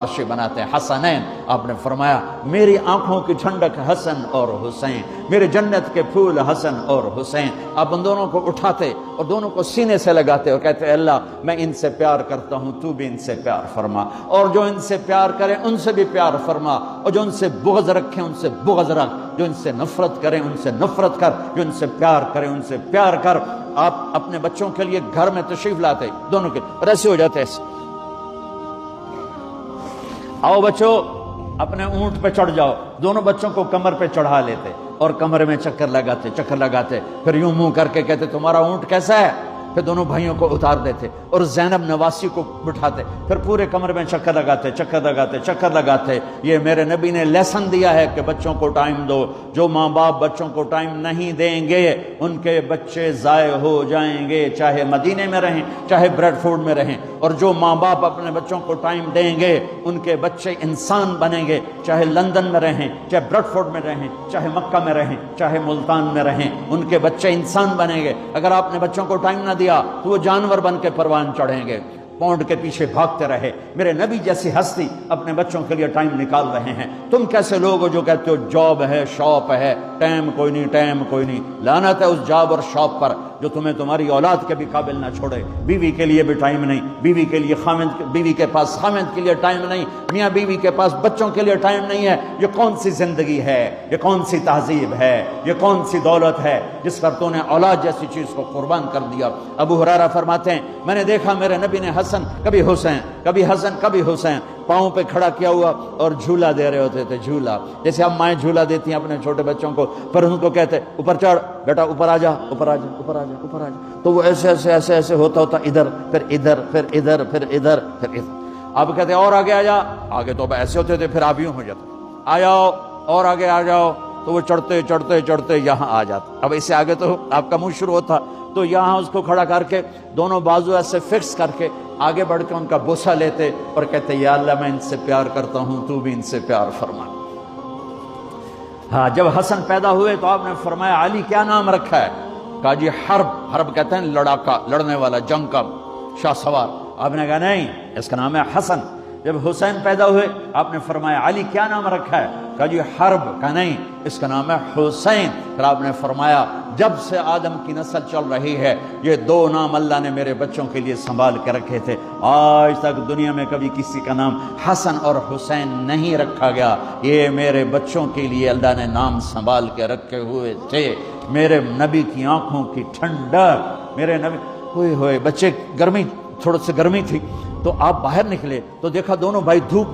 عرش بناتے ہیں حسنین. آپ نے فرمایا میری آنکھوں کی ٹھنڈک حسن اور حسین، میرے جنت کے پھول حسن اور حسین. آپ ان دونوں کو اٹھاتے اور دونوں کو سینے سے لگاتے اور کہتے اللہ میں ان سے پیار کرتا ہوں، تو بھی ان سے پیار فرما، اور جو ان سے پیار کرے ان سے بھی پیار فرما، اور جو ان سے بغض رکھیں ان سے بغض رکھ، جو ان سے نفرت کریں ان سے نفرت کر، جو ان سے پیار کریں ان سے پیار کر. آپ اپنے بچوں کے لیے گھر میں تشریف لاتے دونوں کے، اور ایسے ہو جاتے ایسے، آؤ بچوں اپنے اونٹ پہ چڑھ جاؤ. دونوں بچوں کو کمر پہ چڑھا لیتے اور کمر میں چکر لگاتے پھر یوں منہ کر کے کہتے تمہارا اونٹ کیسا ہے. پھر دونوں بھائیوں کو اتار دیتے اور زینب نواسی کو بٹھاتے، پھر پورے کمر میں چکر لگاتے. یہ میرے نبی نے لیسن دیا ہے کہ بچوں کو ٹائم دو. جو ماں باپ بچوں کو ٹائم نہیں دیں گے ان کے بچے ضائع ہو جائیں گے، چاہے مدینے میں رہیں چاہے بریڈ فورڈ میں رہیں. اور جو ماں باپ اپنے بچوں کو ٹائم دیں گے ان کے بچے انسان بنیں گے، چاہے لندن میں رہیں چاہے بریڈ فورڈ میں رہیں چاہے مکہ میں رہیں چاہے ملتان میں رہیں، ان کے بچے انسان بنیں گے. اگر آپ نے بچوں کو ٹائم نہ دیا تو وہ جانور بن کے پروان چڑھیں گے، پونڈ کے پیچھے بھاگتے رہے. میرے نبی جیسی ہستی اپنے بچوں کے لیے ٹائم نکال رہے ہیں. تم کیسے لوگ ہو جو کہتے ہو جاب ہے شاپ ہے، ٹائم کوئی نہیں. لعنت ہے اس جاب اور شاپ پر جو تمہیں تمہاری اولاد کے بھی قابل نہ چھوڑے. بیوی کے لیے بھی ٹائم نہیں، بیوی کے لیے بیوی کے پاس خامند کے لیے ٹائم نہیں، میاں بیوی کے پاس بچوں کے لیے ٹائم نہیں ہے. یہ کون سی زندگی ہے، یہ کون سی تہذیب ہے، یہ کون سی دولت ہے جس پر تو نے اولاد جیسی چیز کو قربان کر دیا. ابو ہریرہ فرماتے ہیں میں نے دیکھا میرے نبی نے کبھی حسین پاؤں پہ کھڑا کیا ہوا اور جھولا دے رہے ہوتے تھے. جھولا جیسے اب مائیں جھولا دیتی ہیں اپنے چھوٹے بچوں کو، پھر ان کو کہتے اوپر چڑھ بیٹا، اوپر آ جا. تو وہ ایسے ہوتا ادھر پھر ادھر پھر ادھر پھر ادھر پھر ادھر. اب کہتے اور آگے آ جا. آگے تو ایسے ہوتے تھے، پھر آپ یوں ہو جاتے آ جاؤ اور آگے آ جاؤ. تو وہ چڑھتے یہاں آ جاتے. اب اس سے آگے تو آپ کا منہ شروع ہوتا، تو یہاں اس کو کھڑا کر کے دونوں بازو ایسے فکس کر کے آگے بڑھ کے ان کا بوسہ لیتے اور کہتے یا اللہ میں ان سے پیار کرتا ہوں، تو بھی ان سے پیار فرما. ہاں جب حسن پیدا ہوئے تو آپ نے فرمایا علی کیا نام رکھا ہے؟ کہا جی حرب کہتے ہیں لڑاکا، لڑنے والا، جنگ کا شاہ سوار. آپ نے کہا نہیں اس کا نام ہے حسن. جب حسین پیدا ہوئے آپ نے فرمایا علی کیا نام رکھا ہے؟ کہا جی حرب. کہا نہیں اس کا نام ہے حسین. پھر آپ نے فرمایا جب سے آدم کی نسل چل رہی ہے یہ دو نام اللہ نے میرے بچوں کے لیے سنبھال کے رکھے تھے. آج تک دنیا میں کبھی کسی کا نام حسن اور حسین نہیں رکھا گیا، یہ میرے بچوں کے لیے اللہ نے نام سنبھال کے رکھے ہوئے تھے. میرے نبی کی آنکھوں کی ٹھنڈک، میرے نبی ہوئے بچے تھوڑی سی گرمی تھی تو آپ باہر نکلے تو دیکھا دونوں بھائی دھوپ